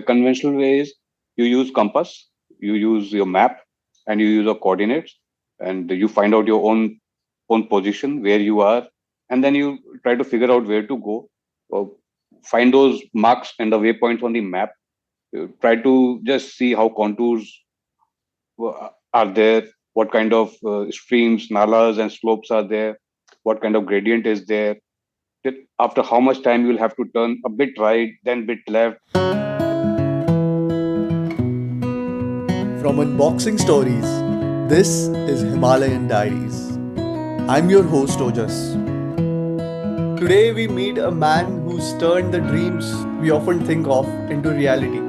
conventional way is you use compass, you use your map, and you use your coordinates, and you find out your own position where you are, and then you try to figure out where to go. Or find those marks and the waypoints on the map. Try to just see how contours are there, what kind of streams, nalas, and slopes are there, what kind of gradient is there. After how much time you'll have to turn a bit right, then bit left. From Unboxing Stories, this is Himalayan Diaries. I'm your host Ojas. Today we meet a man who's turned the dreams we often think of into reality.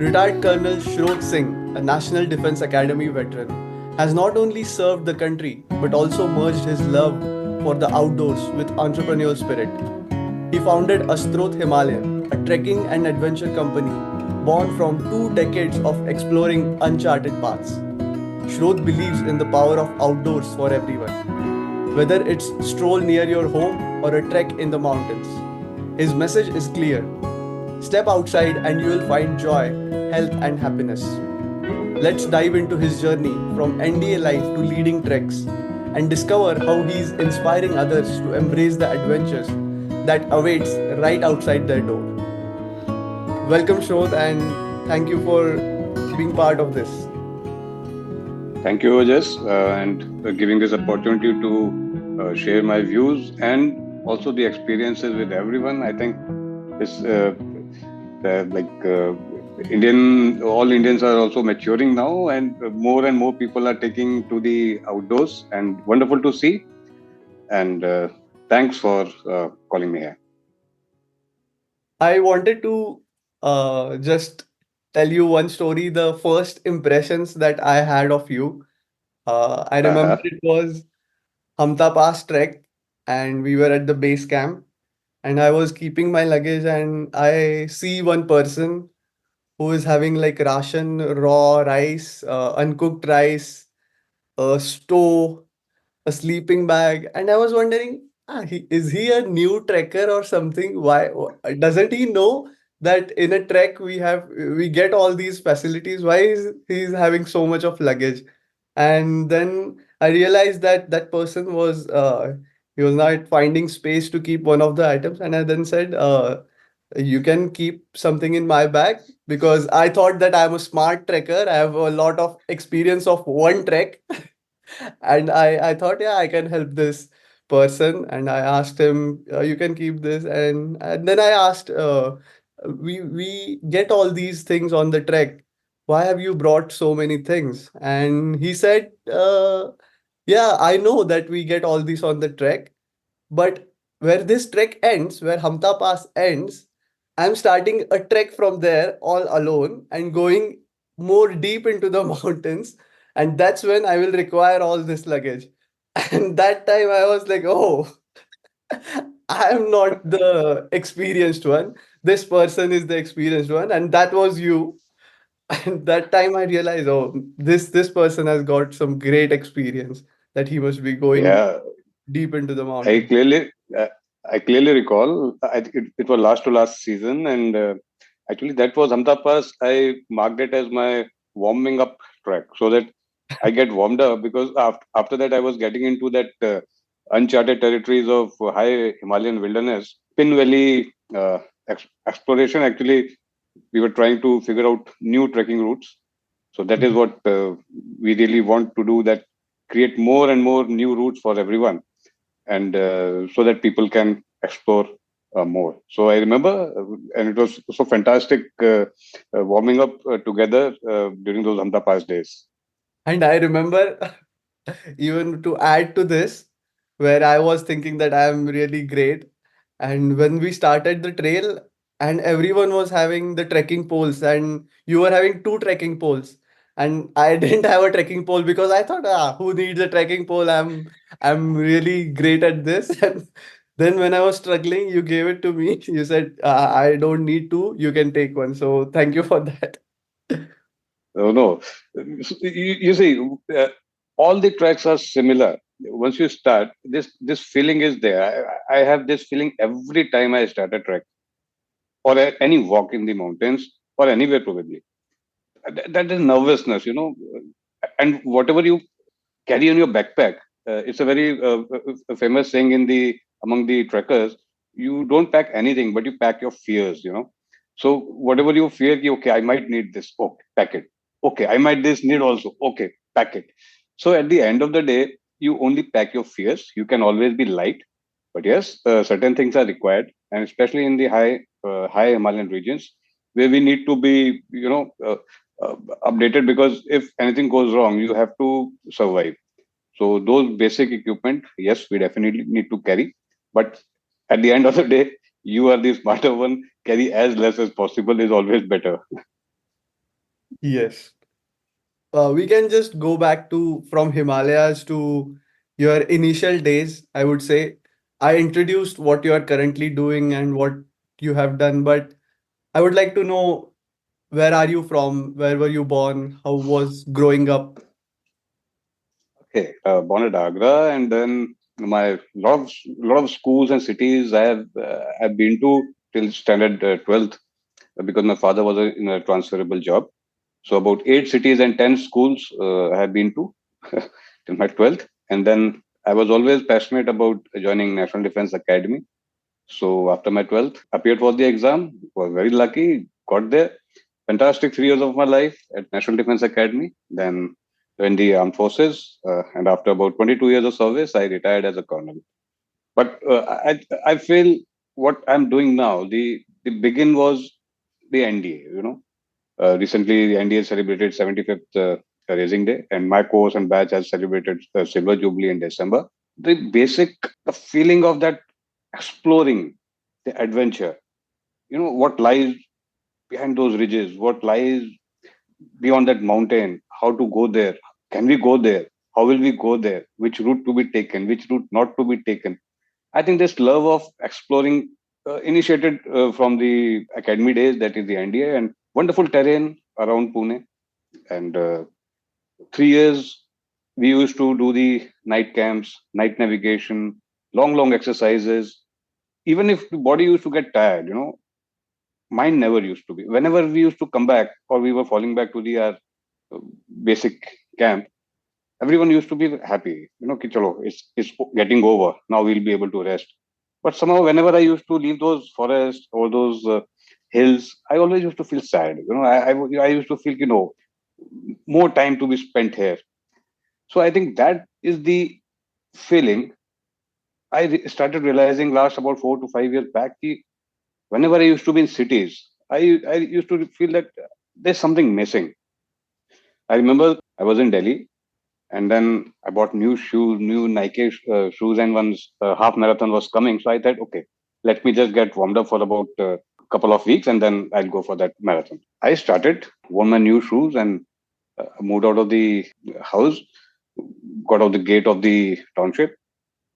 Retired Colonel Shrot Singh, a National Defense Academy veteran, has not only served the country but also merged his love for the outdoors with entrepreneurial spirit. He founded Shrot Himalayan, a trekking and adventure company born from 2 decades of exploring uncharted paths. Shrot believes in the power of outdoors for everyone, whether it's stroll near your home or a trek in the mountains. His message is clear: step outside and you will find joy, health, and happiness. Let's dive into his journey from NDA life to leading treks and discover how he's inspiring others to embrace the adventures that awaits right outside their door. Welcome, Shrot, and thank you for being part of this. Thank you, Jess, and giving this opportunity to share my views and also the experiences with everyone. I think this like all Indians are also maturing now, and more people are taking to the outdoors, and wonderful to see. And thanks for calling me here. I wanted to just tell you one story, the first impressions that I had of you. I remember Uh-huh. it was Hamta Pass trek, and we were at the base camp, and I was keeping my luggage, and I see one person who is having like ration, raw rice, uncooked rice, a stove, a sleeping bag, and I was wondering, is he a new trekker or something? Why doesn't he know that in a trek we get all these facilities? Why is he's having so much of luggage? And then I realized that that person was he was not finding space to keep one of the items, and I then said, you can keep something in my bag, because I thought that I'm a smart trekker. I have a lot of experience of one trek. And I thought, yeah, I can help this person. And I asked him, you can keep this. And then I asked, we get all these things on the trek. Why have you brought so many things? And he said, yeah, I know that we get all these on the trek, but where this trek ends, where Hamta Pass ends, I'm starting a trek from there all alone and going more deep into the mountains. And that's when I will require all this luggage. And that time I was like, oh, I'm not the experienced one. This person is the experienced one. And that was you. And that time I realized, oh, this person has got some great experience, that he must be going Yeah, deep into the I mountain. clearly, uh, I clearly recall. It was last to last season, and actually that was Hamta Pass. I marked it as my warming up track, so that I get warmed up, because after that I was getting into that uncharted territories of high Himalayan wilderness, Pin Valley exploration. Actually, we were trying to figure out new trekking routes. So that is what we really want to do. That create more and more new routes for everyone, and so that people can explore more. So I remember, and it was so fantastic warming up together during those Hamta Pass days. And I remember, even to add to this, where I was thinking that I am really great. And when we started the trail, and everyone was having the trekking poles, and you were having two trekking poles. And I didn't have a trekking pole because I thought, who needs a trekking pole? I'm really great at this. And then when I was struggling, you gave it to me. You said, I don't need to, you can take one. So thank you for that. Oh no, you see, uh, all the tracks are similar. Once you start, this feeling is there. I have this feeling every time I start a trek or any walk in the mountains. or anywhere probably. That is nervousness, and whatever you carry in your backpack. It's a very famous saying in the among the trekkers. You don't pack anything, but you pack your fears. So whatever you fear, okay, I might need this. Okay, pack it. Okay, I might this need also. Okay, pack it. So at the end of the day, you only pack your fears. You can always be light, but yes, certain things are required, and especially in the high Himalayan regions where we need to be, uh, updated, because if anything goes wrong, you have to survive. So those basic equipment, yes, we definitely need to carry. But at the end of the day, you are the smarter one. Carry as less as possible is always better. Yes. We can just go back to from Himalayas to your initial days, I would say. I introduced what you are currently doing and what you have done, but I would like to know, where are you from? Where were you born? How was growing up? Okay, born at Agra, and then my lot of schools and cities I've been to till standard 12th, because my father was in a transferable job. So about 8 cities and 10 schools I have been to till my 12th, and then I was always passionate about joining National Defense Academy. So after my 12th, appeared for the exam, was very lucky, got there. Fantastic 3 years of my life at National Defense Academy. Then joined the armed forces, and after about 22 years of service, I retired as a colonel. But I feel what I'm doing now, the begin was the NDA. Recently the NDA celebrated 75th Raising Day, and my course and batch has celebrated Silver Jubilee in December. The basic the feeling of that exploring the adventure, what lies behind those ridges, what lies beyond that mountain, how to go there, can we go there, how will we go there, which route to be taken, which route not to be taken. I think this love of exploring initiated from the academy days, that is the NDA, and wonderful terrain around Pune. And 3 years we used to do the night camps, night navigation, long exercises. Even if the body used to get tired, mine never used to be. Whenever we used to come back, or we were falling back to the uh, basic camp, everyone used to be happy. Ki chalo, it's getting over. Now we'll be able to rest. But somehow, whenever I used to leave those forests or those hills, I always used to feel sad. I used to feel, more time to be spent here. So I think that is the feeling. Started realizing last about 4 to 5 years back. Whenever I used to be in cities, I used to feel that there's something missing. I remember I was in Delhi, and then I bought new shoes, new Nike shoes, and once half marathon was coming, so I thought, okay, let me just get warmed up for about a couple of weeks, and then I'll go for that marathon. I started, wore my new shoes, and moved out of the house, got out the gate of the township,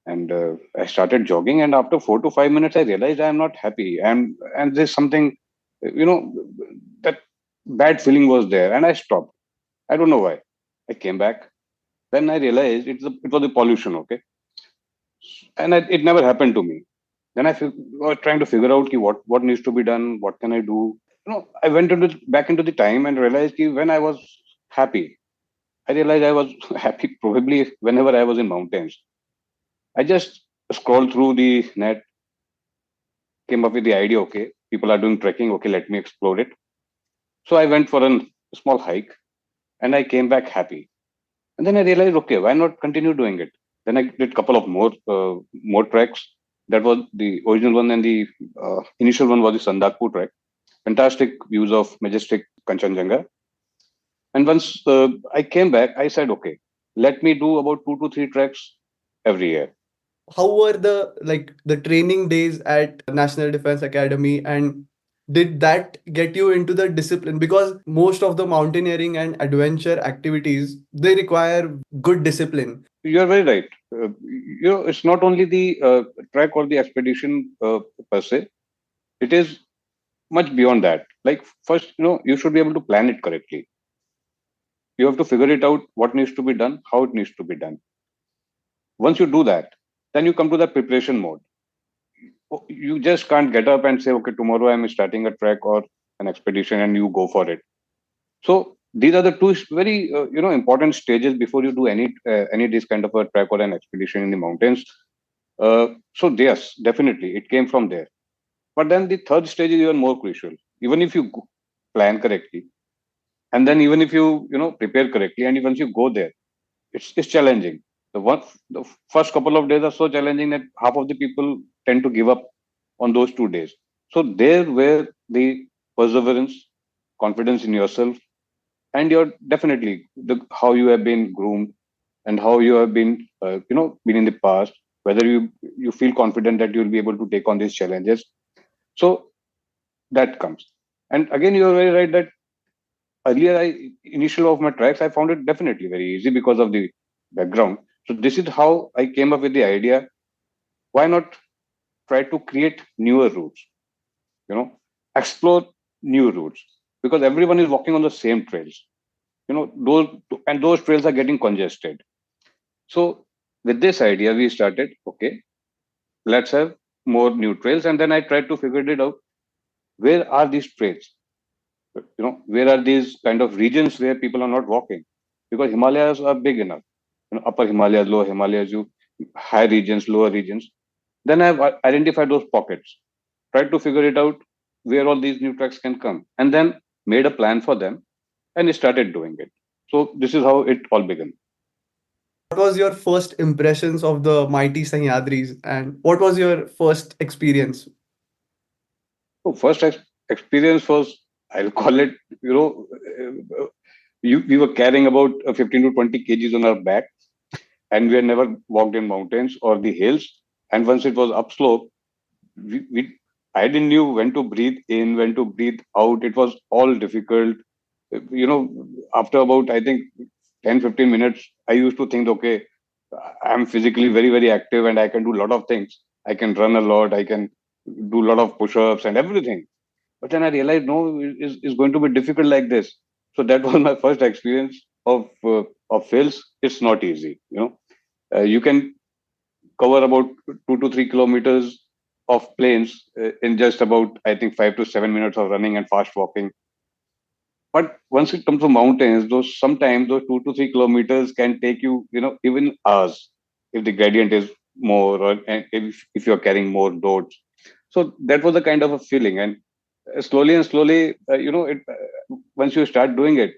and I started jogging. And after 4 to 5 minutes, I realized I am not happy, and there's something, you know, that bad feeling was there, and I stopped. I don't know why. I came back. Then I realized it was the pollution, okay, and it never happened to me. Then was trying to figure out ki what needs to be done, what can I do. I went back into the time and realized ki when I was happy, I realized I was happy probably whenever I was in mountains. I just scrolled through the net, came up with the idea, okay, people are doing trekking, okay, let me explore it. So I went for a small hike, and I came back happy. And then I realized, okay, why not continue doing it? Then I did couple of more treks. That was the original one, and the initial one was the Sandakpur trek. Fantastic views of majestic Kanchenjunga. And once I came back, I said, okay, let me do about 2 to 3 treks every year. How were the training days at National Defense Academy, and did that get you into the discipline? Because most of the mountaineering and adventure activities, they require good discipline. You are very right. It's not only the trek or the expedition per se. It is much beyond that. Like first, you should be able to plan it correctly. You have to figure it out what needs to be done, how it needs to be done. Once you do that, then you come to the preparation mode. You just can't get up and say, okay, tomorrow I'm starting a trek, or an expedition and you go for it. So these are the two very important stages before you do any this kind of a trek or an expedition in the mountains. So yes, definitely it came from there. But then the third stage is even more crucial. Even if you plan correctly, and then even if you prepare correctly, and once you go there, it's challenging. The first couple of days are so challenging that half of the people tend to give up on those 2 days. So there where the perseverance, confidence in yourself, and you're definitely the how you have been groomed and how you have been in the past, whether you feel confident that you'll be able to take on these challenges. So that comes. And again, you're very right that earlier initial of my tracks, I found it definitely very easy because of the background. So this is how I came up with the idea, why not try to create newer routes, you know explore new routes, because everyone is walking on the same trails, those, and those trails are getting congested. So with this idea we started, okay, let's have more new trails. And then I tried to figure it out, where are these trails, where are these kind of regions where people are not walking, because Himalayas are big enough, upper Himalayas, lower Himalayas, you high regions, lower regions. Then I've identified those pockets, tried to figure it out where all these new tracks can come, and then made a plan for them and started doing it. So this is how it all began. What was your first impressions of the mighty Sahyadris, and what was your first experience? So first experience was, I'll call it, we were carrying about 15 to 20 kgs on our back, and we had never walked in mountains or the hills. And once it was upslope, we I didn't knew when to breathe in, when to breathe out. It was all difficult. After about, I think, 10-15 minutes, I used to think, okay, I'm physically very, very active and I can do a lot of things. I can run a lot. I can do a lot of push-ups and everything. But then I realized, no, it's going to be difficult like this. So that was my first experience of hills. It's not easy. You can cover about 2 to 3 kilometers of plains in just about, I think, 5 to 7 minutes of running and fast walking. But once it comes to mountains, those sometimes those 2 to 3 kilometers can take you, even hours if the gradient is more, or and if you're carrying more loads. So that was a kind of a feeling. And slowly and slowly, once you start doing it,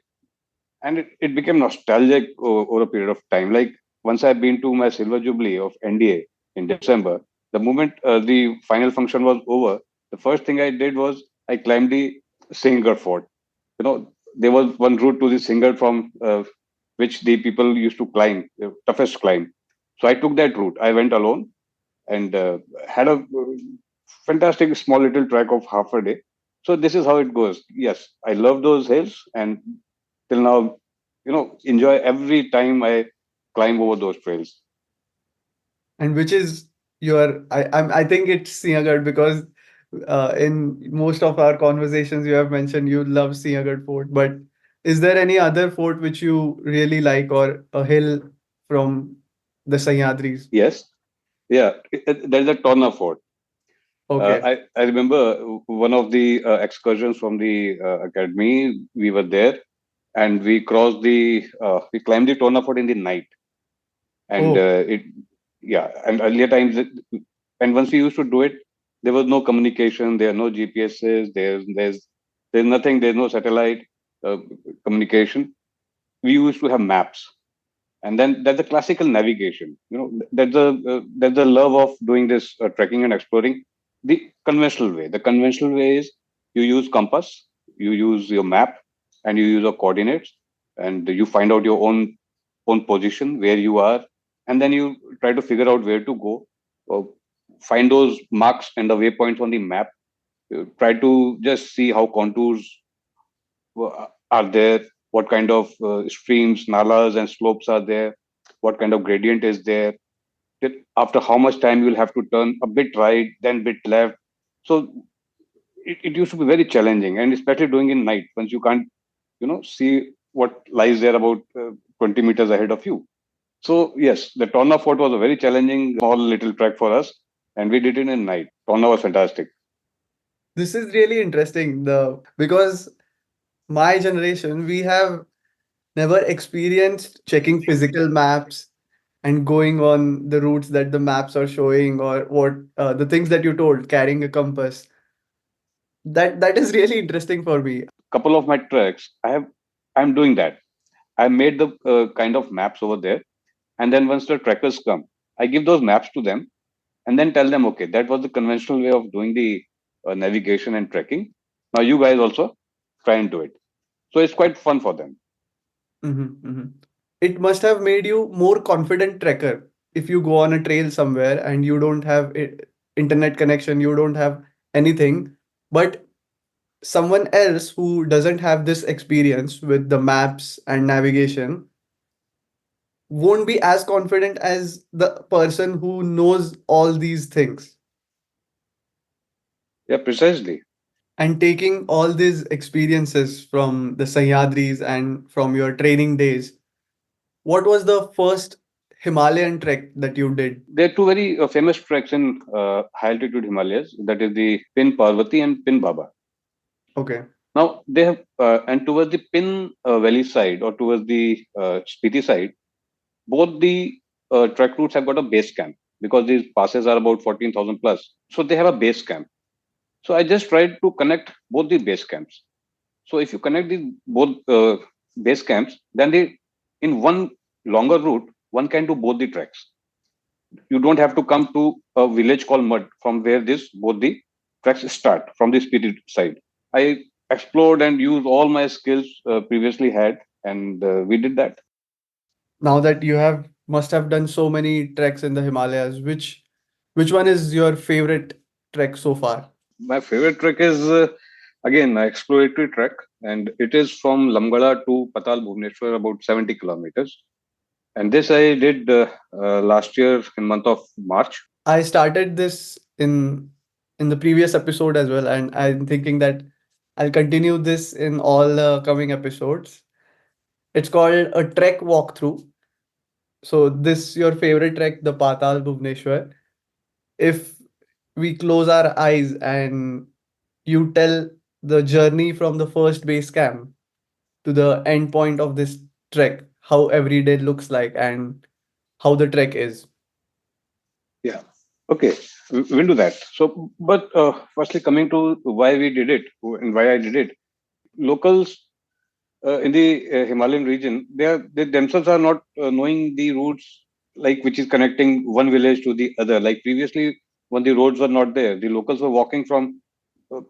and it became nostalgic over a period of time. Like once I've been to my silver jubilee of NDA in December, the moment the final function was over, the first thing I did was I climbed the Singer Fort. There was one route to the Singer from which the people used to climb, the toughest climb. So I took that route. I went alone and had a fantastic small little trek of half a day. So this is how it goes. Yes, I love those hills, and till now, enjoy every time I climb over those trails. And which is your I think it's Sinhagad because in most of our conversations you have mentioned you love Sinhagad Fort. But is there any other fort which you really like, or a hill from the Sahyadris? Yes, yeah, there's a Torna Fort. Okay. I remember one of the excursions from the academy. We were there, and we climbed the Torna Fort in the night, and Oh, it yeah. And earlier times, and once we used to do it, there was no communication. There are no GPSs. There's nothing. There's no satellite communication. We used to have maps, and then that's the classical navigation. That's the love of doing this trekking and exploring the conventional way. The conventional way is you use compass, you use your map, and you use your coordinates, and you find out your own position where you are, and then you try to figure out where to go, or find those marks and the waypoints on the map. You try to just see how contours are there, what kind of streams, nalas, and slopes are there, what kind of gradient is there, after how much time you'll have to turn a bit right, then bit left. So it used to be very challenging, and especially doing in night once you can't, see what lies there about 20 meters ahead of you. So yes, the Tonna Fort was a very challenging small little trek for us, and we did it in night. Tonna was fantastic. This is really interesting. The because my generation, we have never experienced checking physical maps and going on the routes that the maps are showing, or what the things that you told, carrying a compass. That is really interesting for me. Couple of my treks, I'm doing that. I made the kind of maps over there, and then once the trekkers come, I give those maps to them, and then tell them, okay, that was the conventional way of doing the navigation and trekking. Now you guys also try and do it. So it's quite fun for them. Hmm. It must have made you more confident trekker if you go on a trail somewhere and you don't have internet connection, you don't have anything, but someone else who doesn't have this experience with the maps and navigation won't be as confident as the person who knows all these things. Yeah, precisely. And taking all these experiences from the Sahyadris and from your training days, what was the first Himalayan trek that you did? There are two very famous treks in high altitude Himalayas. That is the Pin Parvati and Pin Baba. Okay. Now they have, and towards the Pin Valley side or towards the Spiti side, both the trek routes have got a base camp because these passes are about 14,000 plus. So they have a base camp. So I just tried to connect both the base camps. So if you connect the both base camps, then in one longer route, one can do both the treks. You don't have to come to a village called Mud from where this both the treks start from the spirit side. I explored and used all my skills previously had, and we did that. Now that you have must have done so many treks in the Himalayas, which one is your favorite trek so far? My favorite trek is again an exploratory trek, and it is from Lamgala to Patal Bhubaneswar, about 70 kilometers. And this I did last year in month of March. I started this in the previous episode as well, and I'm thinking that I'll continue this in all the coming episodes. It's called a trek walkthrough. So this your favorite trek, the Patal Bhubaneswar. If we close our eyes and you tell the journey from the first base camp to the end point of this trek, how every day looks like and how the trek is. Yeah. Okay, we'll do that. So, but firstly, coming to why we did it and why I did it, locals in the Himalayan region, they themselves are not knowing the routes like which is connecting one village to the other. Like previously, when the roads were not there, the locals were walking from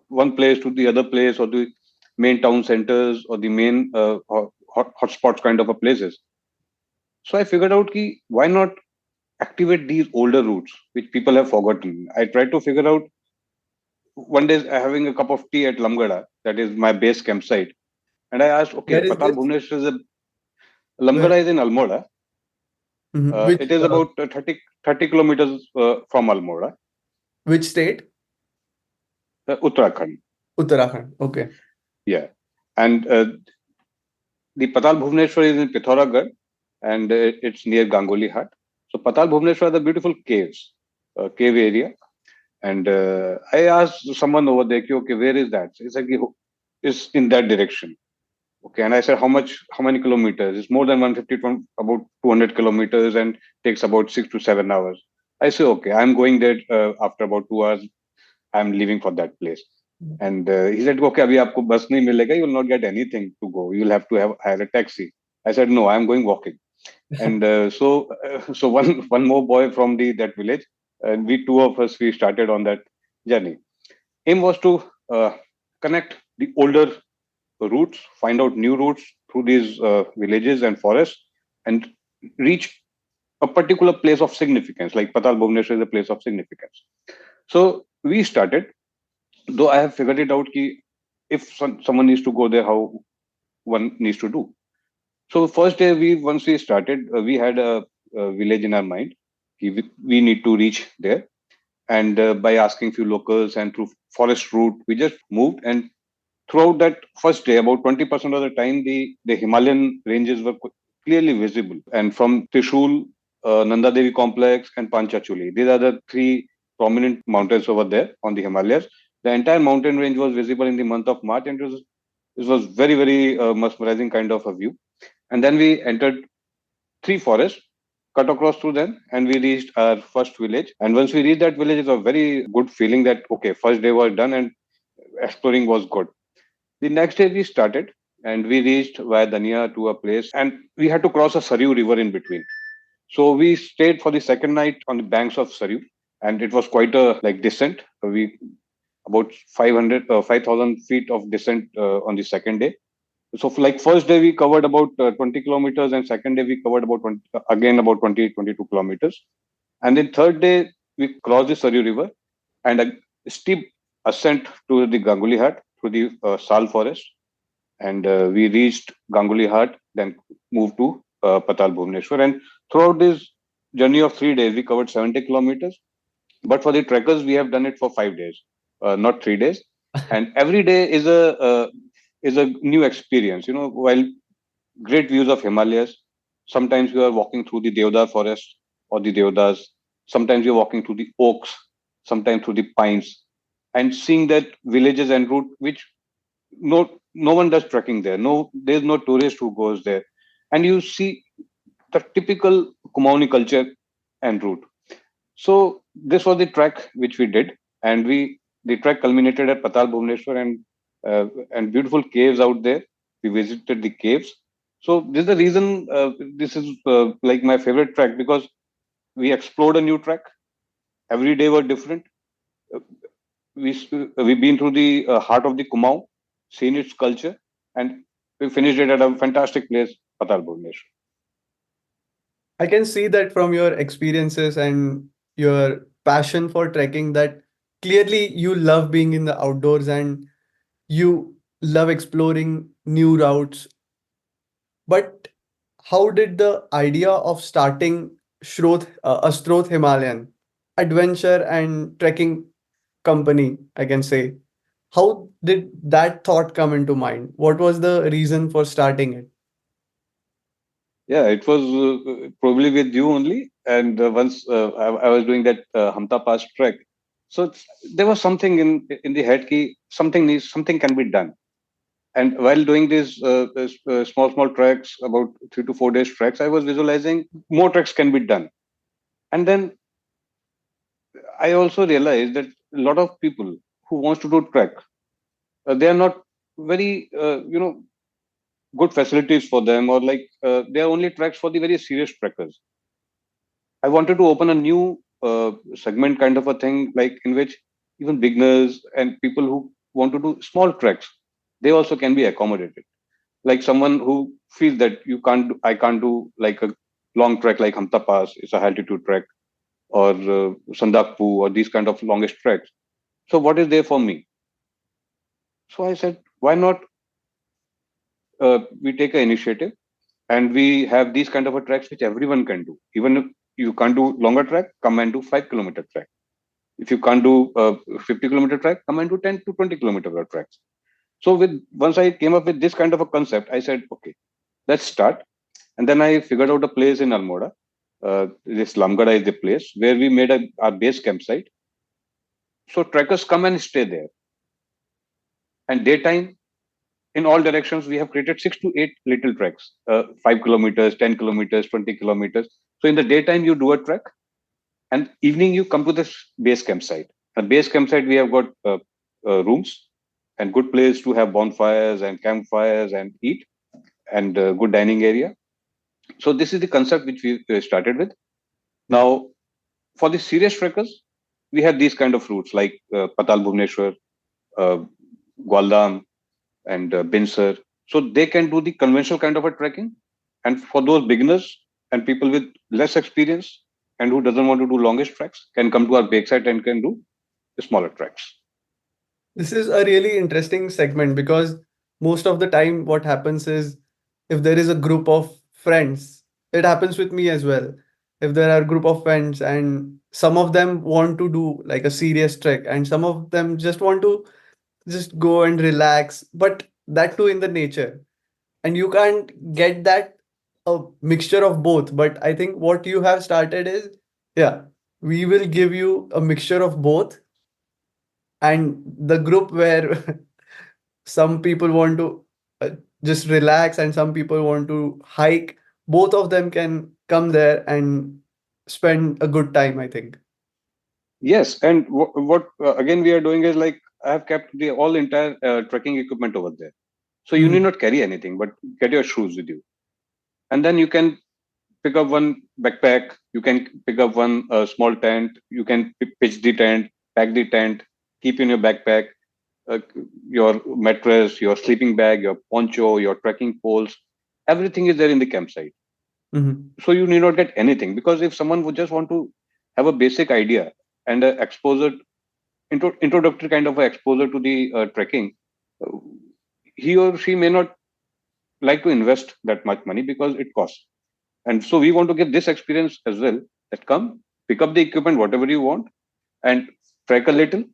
one place to the other place or the main town centers or the main hotspots kind of a places. So I figured out ki why not activate these older routes which people have forgotten. I tried to figure out one day having a cup of tea at Lamgada, that is my base campsite, and I asked, okay, Where is Patal this? Bhubaneswar is a Where? Lamgada is in Almora. Which It is about 30 kilometers from Almora, which state? Uttarakhand. Uttarakhand. Okay. Yeah, and the Patal Bhubaneswar is in Pithoragarh, and it's near Gangoli Hat. So Patal Bhubaneswar are the beautiful caves, cave area. And I asked someone over there, okay, where is that? It's like it's in that direction. Okay, and I said, how many kilometers? It's more than 150, from about 200 kilometers, and takes about 6 to 7 hours. I say, okay, I'm going there after about 2 hours. I'm leaving for that place. And he said, okay, abhi aapko bus nahi milega. You will not get anything to go. You will have to hire a taxi. I said, no, I'm going walking. And so one more boy from the that village, and we two of us we started on that journey. Aim was to connect the older routes, find out new routes through these villages and forests, and reach a particular place of significance. Like Patal Bhubaneswar is a place of significance. So we started, though I have figured it out ki if someone needs to go there, how one needs to do. So first day, once we started, we had a village in our mind. We need to reach there, and by asking few locals and through forest route, we just moved. And throughout that first day, about 20% of the time, the Himalayan ranges were clearly visible. And from Trishul, Nanda Devi complex, and Panchachuli, these are the three prominent mountains over there on the Himalayas. The entire mountain range was visible in the month of March, and it was very, very mesmerizing kind of a view. And then we entered three forests, cut across through them, and we reached our first village. And once we reached that village, it's a very good feeling that okay, first day was done and exploring was good. The next day we started, and we reached via Dania to a place, and we had to cross a Saryu river in between. So we stayed for the second night on the banks of Saryu, and it was quite a like descent. We about 5,000 feet of descent on the second day. So for like first day we covered about 20 kilometers, and second day we covered about 20, again about 20-22 kilometers. And then third day we crossed the Saryu River and a steep ascent to the Ganguli Hut through the Sal forest, and we reached Ganguli Hut, then moved to Patal Bhubaneswar. And throughout this journey of 3 days, we covered 70 kilometers. But for the trekkers, we have done it for 5 days, not 3 days. And every day is a new experience. While great views of Himalayas, sometimes you are walking through the Deodar forest or the Deodas. Sometimes you're walking through the oaks, sometimes through the pines, and seeing that villages en route, which no one does trekking there. No, there's no tourist who goes there, and you see the typical Kumaoni culture en route. So this was the trek which we did, and the trek culminated at Patal Bhubaneswar, and beautiful caves out there. We visited the caves. So this is the reason this is like my favorite trek, because we explored a new trek. Every day were different. Uh, we've been through the heart of the Kumaon, seen its culture, and we finished it at a fantastic place, Patal Bhubaneswar. I can see that from your experiences and your passion for trekking that clearly you love being in the outdoors and you love exploring new routes. But how did the idea of starting Shrot Himalayan adventure and trekking company, I can say, how did that thought come into mind? What was the reason for starting it? Yeah, it was probably with you only. And once I was doing that Hamta Pass trek, so there was something in the head key. Something can be done. And while doing these small treks, about 3 to 4 days treks, I was visualizing more treks can be done. And then I also realized that a lot of people who wants to do trek, they are not very good facilities for them, or like they are only treks for the very serious trekkers. I wanted to open a new segment kind of a thing, like in which even beginners and people who want to do small treks, they also can be accommodated. Like someone who feels that I can't do like a long trek like Hamta Pass, it's a altitude trek, or Sandakpu, or these kind of longest treks. So what is there for me? So I said, why not we take an initiative and we have these kind of a treks which everyone can do. Even if you can't do longer trek, come and do 5 kilometer trek. If you can't do 50 kilometer trek, come and do 10 to 20 kilometer treks. So with once I came up with this kind of a concept, I said, okay, let's start. And then I figured out a place in Almora. This Lamgada is the place where we made our base campsite. So trekkers come and stay there. And daytime, in all directions, we have created 6 to 8 little treks, 5 kilometers, 10 kilometers, 20 kilometers. So in the daytime, you do a trek, and evening you come to this base campsite. At base campsite, we have got rooms and good place to have bonfires and campfires and eat, and good dining area. So this is the concept which we started with. Now, for the serious trekkers, we have these kind of routes like Patal Bhubaneswar, uh, Gwaldam, and Binsar. So they can do the conventional kind of a trekking. And for those beginners and people with less experience and who doesn't want to do longest treks, can come to our bake site and can do the smaller treks. This is a really interesting segment because most of the time, what happens is if there is a group of friends, it happens with me as well. If there are a group of friends and some of them want to do like a serious trek and some of them just want to just go and relax, but that too in the nature. And you can't get that a mixture of both. But I think what you have started is, yeah, we will give you a mixture of both and the group where some people want to uh, just relax and some people want to hike, both of them can come there and spend a good time, I think. Yes, and what again we are doing is like I have kept the all entire trekking equipment over there. So you need Mhm. not carry anything, but get your shoes with you, and then you can pick up one backpack. You can pick up one small tent. You can pitch the tent, pack the tent, keep in your backpack uh, your mattress, your sleeping bag, your poncho, your trekking poles. Everything is there in the campsite. Mhm. So you need not get anything because if someone would just want to have a basic idea and exposure, introductory kind of a exposure to the trekking, uh, he or she may not like to invest that much money because it costs. And so we want to give this experience as well. That come pick up the equipment, whatever you want, and trek a little.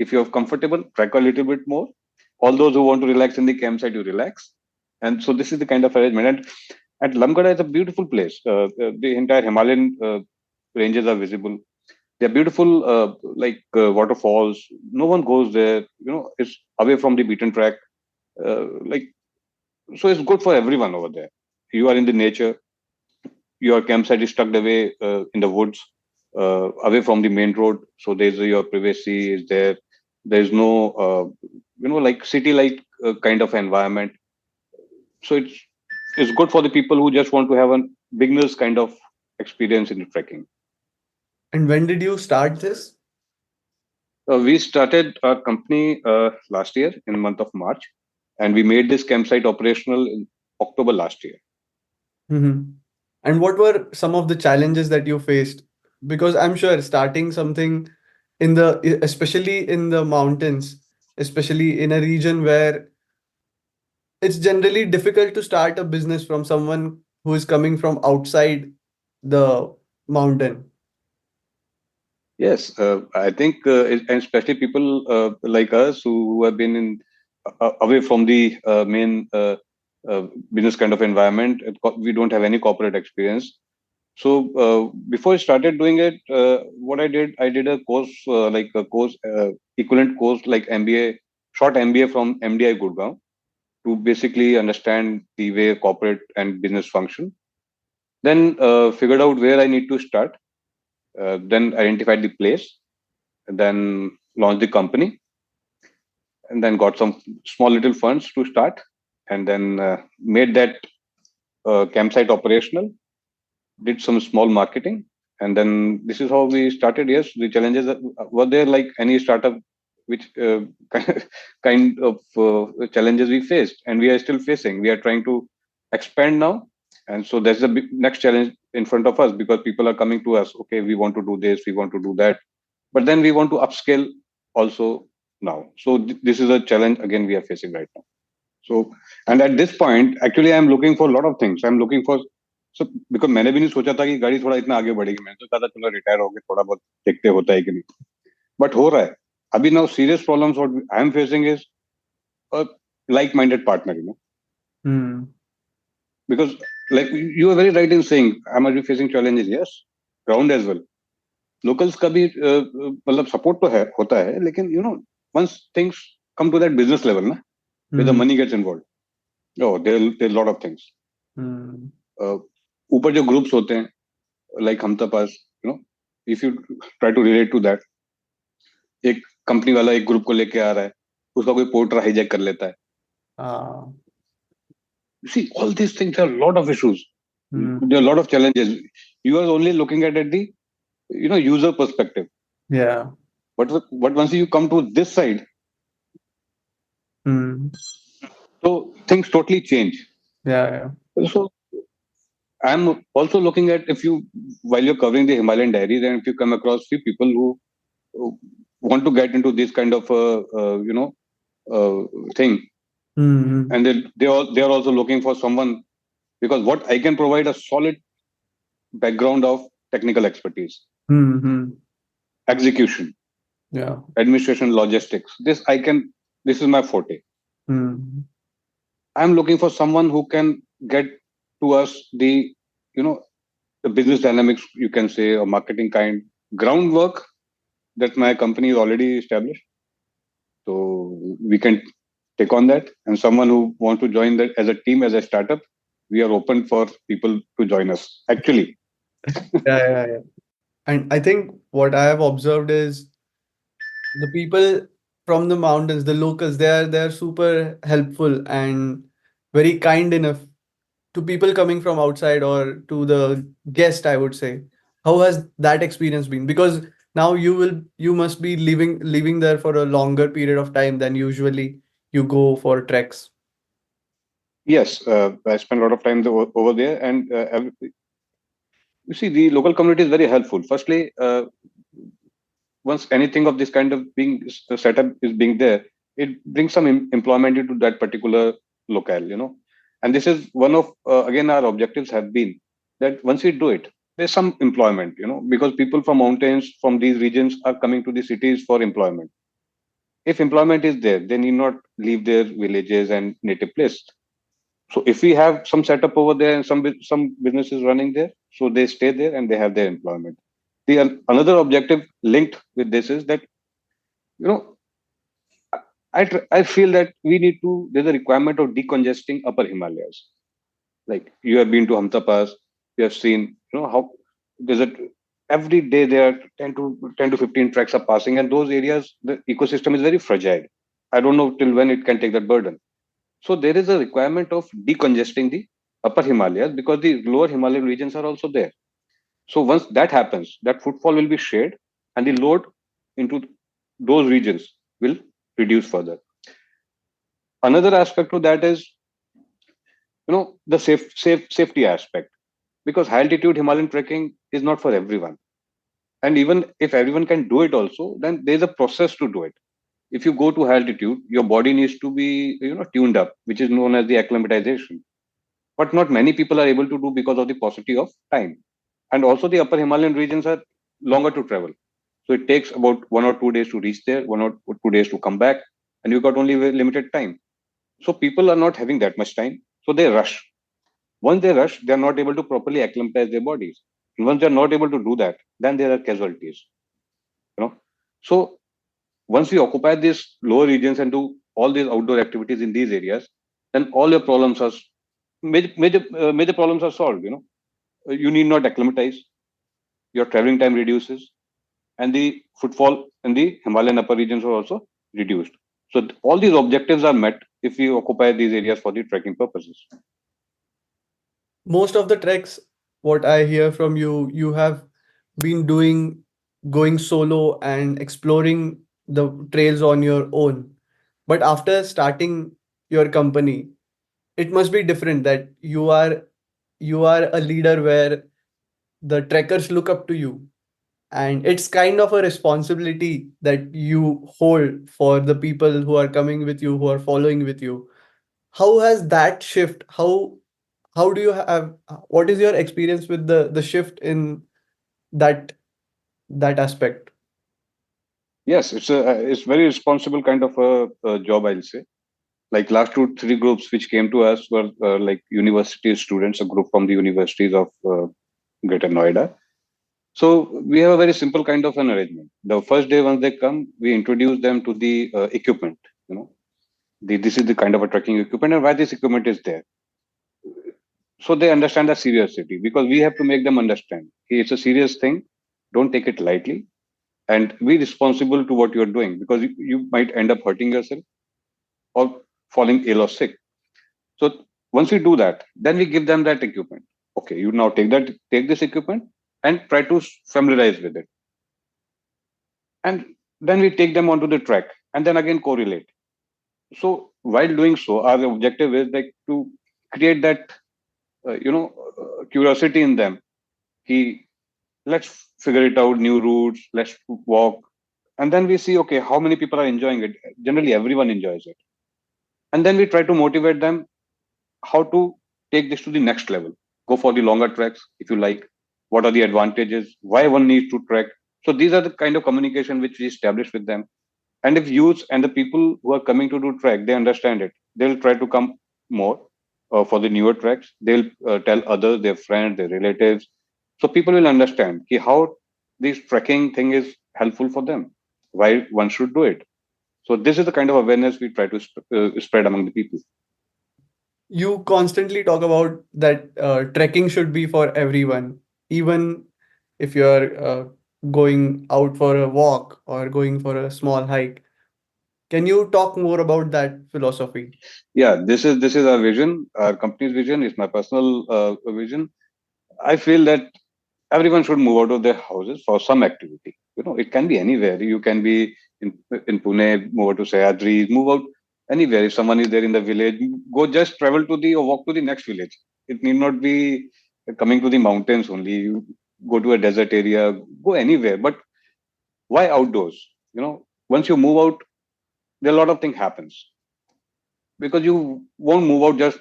If you're comfortable, trek a little bit more. All those who want to relax in the campsite, you relax. And so this is the kind of arrangement. And Lamgada is a beautiful place. The entire Himalayan ranges are visible. They're beautiful, waterfalls. No one goes there. It's away from the beaten track. Like so, it's good for everyone over there. You are in the nature. Your campsite is tucked away in the woods, away from the main road. So there's your privacy is there. There's no, like city like kind of environment. So it's good for the people who just want to have a beginners kind of experience in trekking. And when did you start this? We started our company last year in month of March, and we made this campsite operational in October last year. Mhm. And what were some of the challenges that you faced? Because I'm sure starting something especially in the mountains, especially in a region where it's generally difficult to start a business from someone who is coming from outside the mountain. Yes, I think, and especially people like us who have been in away from the main business kind of environment. We don't have any corporate experience. So before I started doing it, what I did a course like a course equivalent course like MBA, short MBA from MDI Gurgaon to basically understand the way corporate and business function. Then figured out where I need to start. Then identified the place, then launched the company, and then got some small little funds to start, and then made that campsite operational. Did some small marketing, and then this is how we started. Yes, the challenges were there like any startup, which kind of challenges we faced, and we are still facing. We are trying to expand now, and so that's the next challenge in front of us because people are coming to us. Okay, we want to do this, we want to do that, but then we want to upscale also now. So this is a challenge again we are facing right now. So, and at this point, actually, I'm looking for a lot of things. I'm looking for so because मैंने भी नहीं सोचा था कि गाड़ी थोड़ा इतना आगे बढ़ेगी. मैंने तो कहा था चलो रिटायर हो गए थोड़ा बहुत देखते होता है कि नहीं. बट हो रहा है. अभी now serious problems what I am facing is a like-minded partner. Hmm. Because like you are very right in saying I might be facing challenges. Yes, ground as well. Locals का भी मतलब support तो है होता है लेकिन once things come to that business level ना where the Hmm. money gets involved. Oh, there are a lot of things. Hmm. ऊपर जो ग्रुप्स होते हैं लाइक हम पास if you try to relate to that एक कंपनी वाला एक ग्रुप को लेके आ रहा है उसका कोई पोर्टर हाईजैक कर लेता है Ah. See all these things are a lot of issues. Hmm. There are a lot of challenges. You are only looking at the user perspective, Yeah. but once you come to this side, Hmm. so things totally change. Yeah. Yeah. So I'm also looking at if you while you're covering the Himalayan diaries and if you come across few people who want to get into this kind of uh, thing, Hmm. and they are also looking for someone because what I can provide a solid background of technical expertise, Hmm. Hmm. execution, Yeah. administration, logistics. This is my forte. Hmm. I'm looking for someone who can get to us the you know the business dynamics, you can say, or marketing kind groundwork that my company is already established. So we can take on that. And someone who want to join that as a team, as a startup, we are open for people to join us. Actually, Yeah, yeah, yeah. And I think what I have observed is the people from the mountains, the locals, they are super helpful and very kind enough to people coming from outside or to the guest, I would say. How has that experience been? Because now you must be living there for a longer period of time than usually you go for treks. yes, I spent a lot of time over there, and you see, the local community is very helpful. Firstly, once anything of this kind of being setup is being there, it brings some employment into that particular locale, and this is one of again our objectives have been that once we do it, there's some employment, because people from mountains from these regions are coming to the cities for employment. If employment is there, they need not leave their villages and native place. So if we have some setup over there and some businesses running there, so they stay there and they have their employment. The another objective linked with this is that, you know I feel that we need to. There's a requirement of decongesting Upper Himalayas. Like you have been to Hamta Pass, you have seen, how there's a every day there are 10 to 15 tracks are passing, and those areas the ecosystem is very fragile. I don't know till when it can take that burden. So there is a requirement of decongesting the Upper Himalayas because the lower Himalayan regions are also there. So once that happens, that footfall will be shared, and the load into those regions will reduce further. Another aspect to that is, the safety aspect, because high altitude Himalayan trekking is not for everyone. And even if everyone can do it also, then there's a process to do it. If you go to high altitude, your body needs to be, tuned up, which is known as the acclimatization. But not many people are able to do because of the paucity of time. And also the upper Himalayan regions are longer to travel. So it takes about 1 or 2 days to reach there, 1 or 2 days to come back, and you got only very limited time. So people are not having that much time, so they rush. Once they rush, they are not able to properly acclimatize their bodies. And once they are not able to do that, then there are casualties. You know. So once we occupy these lower regions and do all these outdoor activities in these areas, then all your problems are major problems are solved. You need not acclimatize. Your traveling time reduces, and the footfall in the Himalayan upper regions are also reduced. So all these objectives are met if we occupy these areas for the trekking purposes. Most of the treks, what I hear from you, you have been doing going solo and exploring the trails on your own. But after starting your company, it must be different that you are a leader where the trekkers look up to you, and it's kind of a responsibility that you hold for the people who are coming with you, who are following with you. How has that shift, how do you have, what is your experience with the shift in that that aspect? Yes, it's very responsible kind of a job, I'll say. Like last 2 3 groups which came to us were like university students, a group from the universities of Greater Noida. So we have a very simple kind of an arrangement. The first day once they come, we introduce them to the equipment. You know, this is the kind of a trekking equipment and why this equipment is there. So they understand the seriousity because we have to make them understand. Hey, it's a serious thing. Don't take it lightly and be responsible to what you're doing because you might end up hurting yourself or falling ill or sick. So once we do that, then we give them that equipment. Okay, you now take this equipment and try to familiarize with it. And then we take them onto the track and then again correlate. So while doing so, our objective is like to create that curiosity in them. He Let's figure it out, new routes, let's walk. And then we see, okay, how many people are enjoying it? Generally, everyone enjoys it. And then we try to motivate them how to take this to the next level. Go for the longer treks if you like. What are the advantages? Why one needs to trek? So these are the kind of communication which we establish with them. And if youths and the people who are coming to do trek, they understand it, they'll try to come more for the newer treks. They'll tell others, their friends, their relatives. So people will understand how this trekking thing is helpful for them, why one should do it. So this is the kind of awareness we try to spread among the people. You constantly talk about that trekking should be for everyone, even if you're going out for a walk or going for a small hike. Can you talk more about that philosophy? Yeah, this is our vision. Our company's vision is my personal vision. I feel that everyone should move out of their houses for some activity. It can be anywhere. You can be in Pune, move out to Sayadri, move out anywhere. If someone is there in the village, go just travel to the or walk to the next village. It need not be coming to the mountains only. You go to a desert area, go anywhere. But why outdoors? Once you move out, there are a lot of things happens because you won't move out just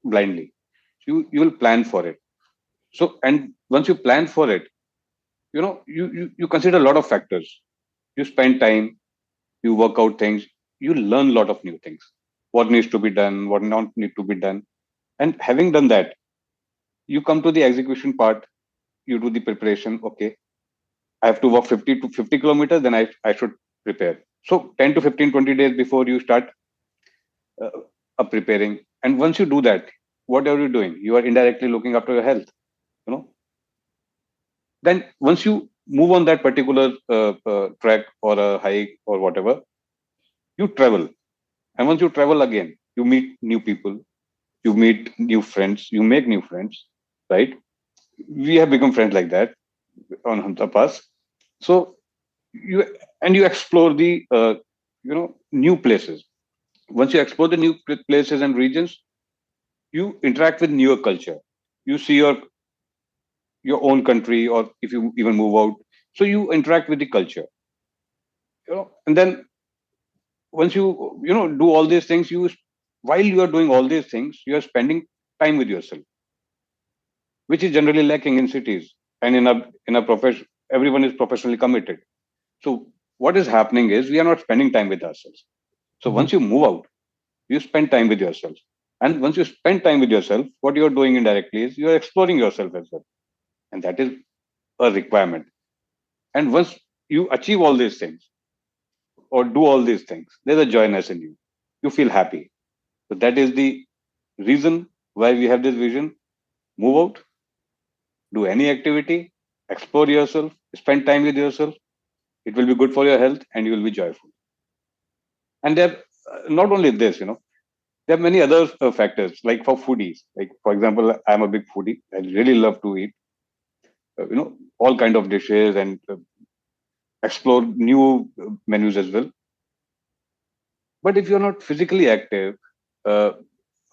blindly. You will plan for it. So and once you plan for it, you consider a lot of factors. You spend time, you work out things, you learn a lot of new things. What needs to be done, what not need to be done. And having done that, you come to the execution part, you do the preparation. Okay, I have to walk 50 to 50 kilometers, then I should prepare. So 10 to 15, 20 days before you start uh, preparing. And once you do that, what are you doing? You are indirectly looking after your health. You know, then once you move on that particular track or a hike or whatever, you travel. And once you travel again, you meet new people, you meet new friends, you make new friends, right? We have become friends like that on Hunter Pass. So you you explore the new places. Once you explore the new places and regions, you interact with newer culture. You see your own country, or if you even move out, so you interact with the culture. And then once you do all these things, while you are doing all these things, you are spending time with yourself, which is generally lacking in cities. And in a profession, everyone is professionally committed. So what is happening is we are not spending time with ourselves. So once Mhm. you move out, you spend time with yourself. And once you spend time with yourself, what you are doing indirectly is you are exploring yourself as well. And that is a requirement. And once you achieve all these things or do all these things, there's a joyness in you. You feel happy. So that is the reason why we have this vision. Move out, do any activity, explore yourself, spend time with yourself. It will be good for your health and you will be joyful. And there, not only this, there are many other factors, like for foodies. Like, for example, I'm a big foodie. I really love to eat, all kind of dishes and explore new menus as well. But if you're not physically active, uh,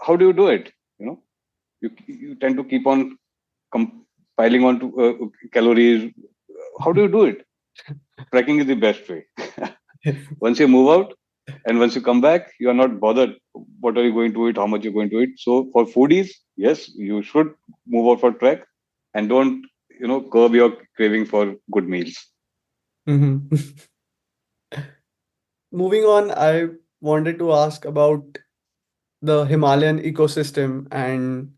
how do you do it? You know, you tend to keep on piling on to calories. How do you do it? Trekking is the best way. Once you move out and once you come back, you are not bothered what are you going to eat, how much you're going to eat. So for foodies, yes, you should move out for trek and don't curb your craving for good meals. Mhm. Moving on, I wanted to ask about the Himalayan ecosystem and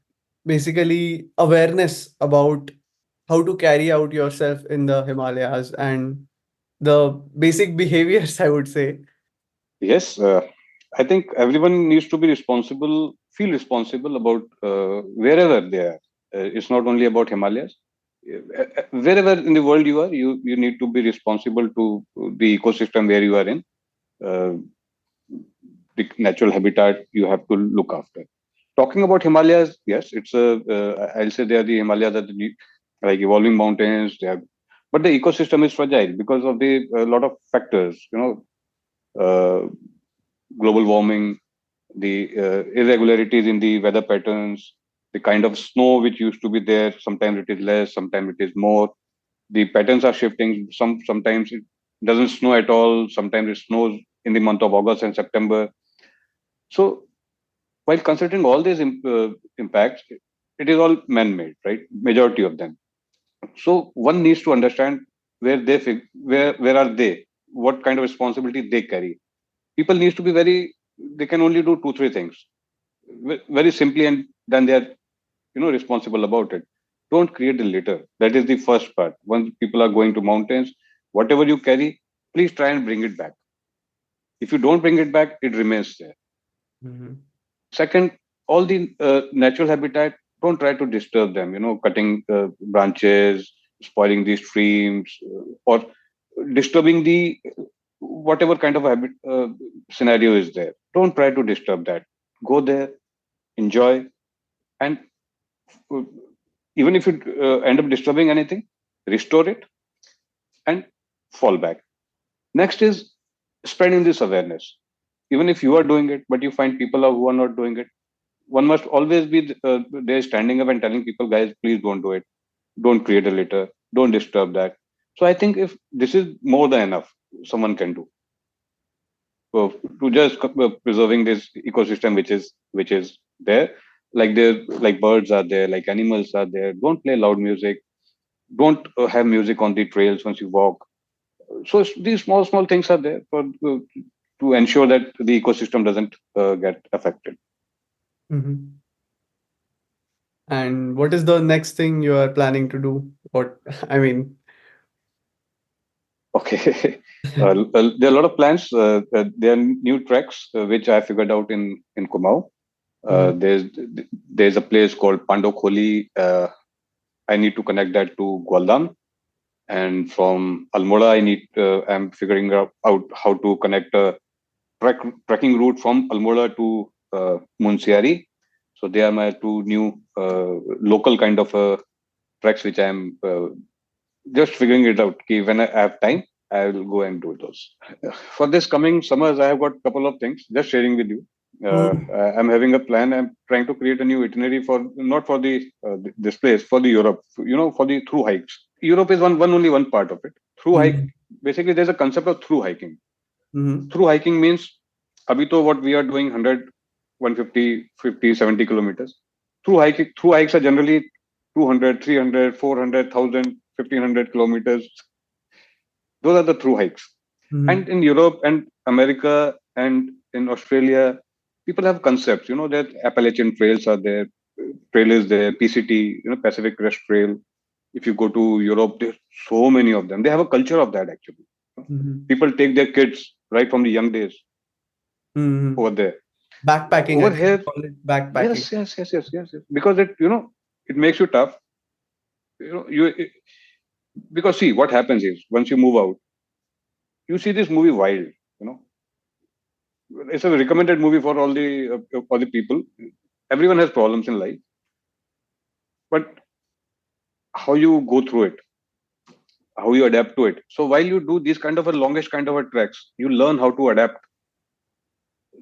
basically awareness about how to carry out yourself in the Himalayas and the basic behaviors, I would say. Yes, I think everyone needs to be responsible, feel responsible about wherever they are. It's not only about Himalayas. Wherever in the world you are, you need to be responsible to the ecosystem where you are in. Uh, the natural habitat you have to look after. Talking about Himalayas, yes, I'll say they are the Himalayas are like evolving mountains. But the ecosystem is fragile because of the a lot of factors. Uh, Global warming, the irregularities in the weather patterns, the kind of snow which used to be there. Sometimes it is less, sometimes it is more. The patterns are shifting. Sometimes it doesn't snow at all. Sometimes it snows in the month of August and September. So while considering all these impacts, it is all man-made, right? Majority of them. So one needs to understand where are they, what kind of responsibility they carry. People needs to be they can only do two three things very simply, and then they are responsible about it. Don't create the litter. That is the first part. Once people are going to mountains, whatever you carry, please try and bring it back. If you don't bring it back, it remains there. Mhm. Second, all the natural habitat, don't try to disturb them, cutting branches, spoiling the streams, or disturbing the whatever kind of habit scenario is there. Don't try to disturb that. Go there, enjoy, and uh, even if you end up disturbing anything, restore it and fall back. Next is spreading this awareness. Even if you are doing it, but you find people who are not doing it, one must always be there standing up and telling people, guys, please don't do it. Don't create a litter. Don't disturb that. So I think if this is more than enough, someone can do to just preserving this ecosystem which is there. Like there, like birds are there, like animals are there. Don't play loud music. Don't have music on the trails once you walk. So these small things are there for to ensure that the ecosystem doesn't get affected. Mhm. And what is the next thing you are planning to do? What I mean. Okay. There are a lot of plans. There are new tracks which I figured out in Kumau. Uh, Mhm. there's there's a place called Pandokholi. I need to connect that to Gwaldam, and from Almora, I'm figuring out how to connect a trekking route from Almora to Munsiari. So they are my two new local kind of tracks which I'm just figuring it out. Ki when I have time, I will go and do those. For this coming summers, I have got a couple of things just sharing with you. Mhm. I'm having a plan. I'm trying to create a new itinerary for not for the this place for the Europe. For the through hikes. Europe is one only one part of it. Through hike, Mhm. basically, there's a concept of through hiking. Mhm. Through hiking means abhi to what we are doing 100, 150, 50, 70 kilometers. Through hikes are generally 200, 300, 400, 1,500 kilometers. Those are the through hikes. And Mhm. in Europe and America and in Australia, people have concepts. That Appalachian trails are there, trail is there, PCT, Pacific Crest Trail. If you go to Europe, there's so many of them. They have a culture of that actually. Mhm. People take their kids right from the young days over Mhm. there. Backpacking, I Over think we here, call it backpacking. yes. Because it makes you tough. You know, you it, because see what happens is once you move out, you see this movie Wild. You know, it's a recommended movie for all the people. Everyone has problems in life, but how you go through it, how you adapt to it. So while you do these kind of a longish kind of a treks, you learn how to adapt.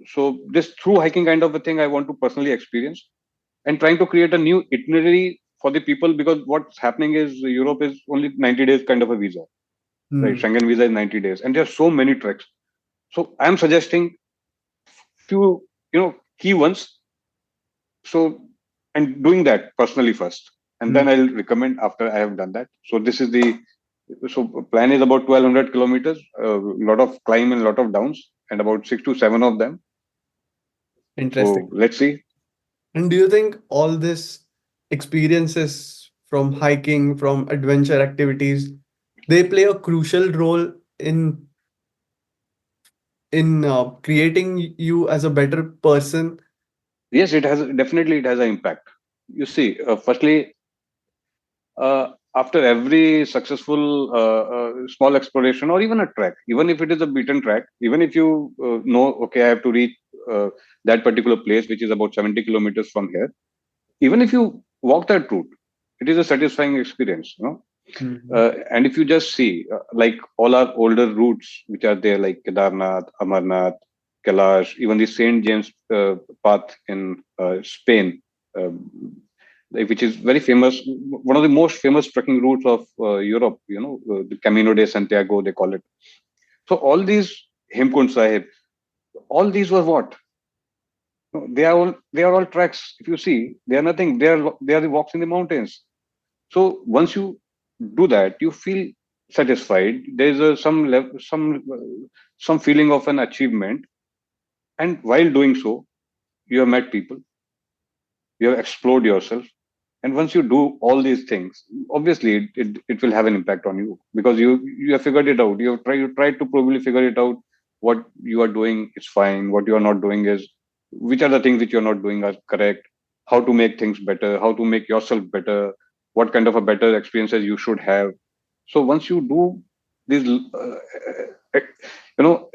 So this through hiking kind of a thing, I want to personally experience and trying to create a new itinerary for the people because what's happening is Europe is only 90 days kind of a visa, right? Mm. Schengen visa is 90 days, and there are so many treks. So I'm suggesting few, key ones. So and doing that personally first, and then Mm. I'll recommend after I have done that. So this is the so plan is about 1,200 kilometers, a lot of climb and a lot of downs, and about 6 to 7 of them. Interesting. So let's see. And do you think all this experiences from hiking, from adventure activities, they play a crucial role in creating you as a better person? Yes, it has an impact. You see, firstly, after every successful small exploration or even a trek, even if it is a beaten track, even if you know, okay, I have to reach uh, that particular place, which is about 70 kilometers from here, even if you walk that route, it is a satisfying experience. Mhm. And if you just see, like all our older routes, which are there, like Kedarnath, Amarnath, Kailash, even the St. James path in Spain, which is very famous, one of the most famous trekking routes of Europe, the Camino de Santiago, they call it. So all these Hemkund Sahib, all these were what? No, they are all treks. If you see, they are nothing. They are the walks in the mountains. So once you do that, you feel satisfied. There is some feeling of an achievement, and while doing so, you have met people, you have explored yourself, and once you do all these things, obviously it will have an impact on you because you have figured it out. You tried to probably figure it out what you are doing is fine, what you are not doing is, which are the things which you're not doing are correct, how to make things better, how to make yourself better, what kind of a better experiences you should have. So once you do these you know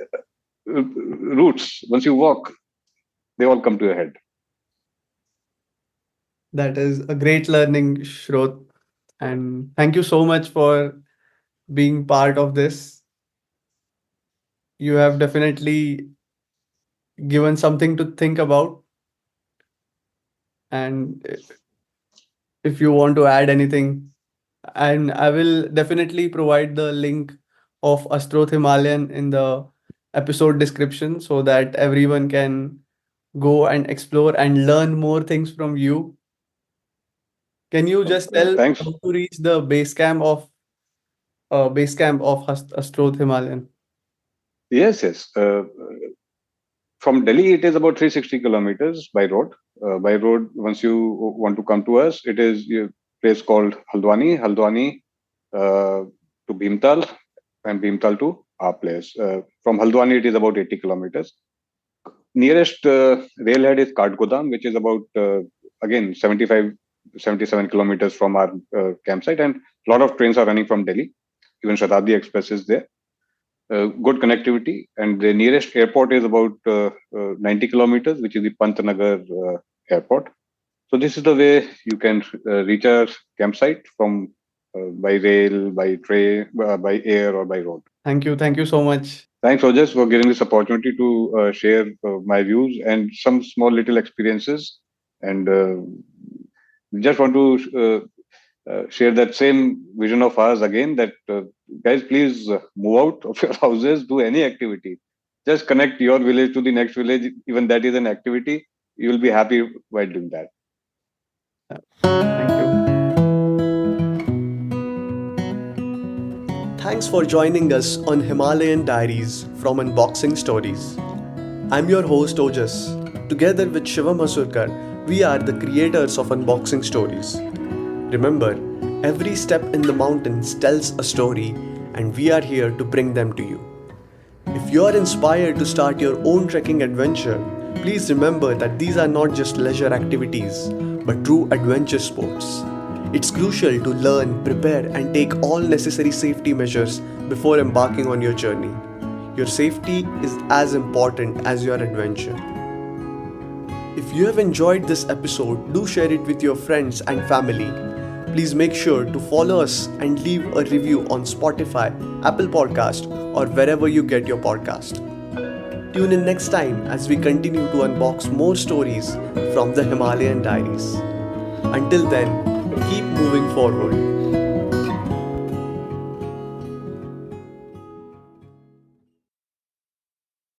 routes, once you walk, they all come to your head. That is a great learning, Shrot. And thank you so much for being part of this. You have definitely given something to think about. And if you want to add anything, and I will definitely provide the link of Astroth Himalayan in the episode description so that everyone can go and explore and learn more things from you. Can you just tell Thanks. how to reach the base camp of Astroth Himalayan? Yes. From Delhi, it is about 360 kilometers by road. By road, once you want to come to us, it is a place called Haldwani to Bhimtal, and Bhimtal to our place. From Haldwani, it is about 80 kilometers. Nearest railhead is Katgodam, which is about, again, 77 kilometers from our campsite. And a lot of trains are running from Delhi. Even Shatabdi Express is there. Good connectivity, and the nearest airport is about 90 kilometers, which is the Pantnagar airport. So this is the way you can reach our campsite from by rail, by train, by air, or by road. Thank you. Thank you so much. Thanks, Ojas, for giving this opportunity to share my views and some small little experiences. And just want to share that same vision of ours again, that guys, please move out of your houses, do any activity. Just connect your village to the next village. Even that is an activity. You will be happy while doing that. Thank you. Thanks for joining us on Himalayan Diaries from Unboxing Stories. I'm your host Ojas. Together with Shivam Hasurkar, we are the creators of Unboxing Stories. Remember, every step in the mountains tells a story, and we are here to bring them to you. If you are inspired to start your own trekking adventure, please remember that these are not just leisure activities, but true adventure sports. It's crucial to learn, prepare, and take all necessary safety measures before embarking on your journey. Your safety is as important as your adventure. If you have enjoyed this episode, do share it with your friends and family. Please make sure to follow us and leave a review on Spotify, Apple Podcast, or wherever you get your podcast. Tune in next time as we continue to unbox more stories from the Himalayan Diaries. Until then, keep moving forward.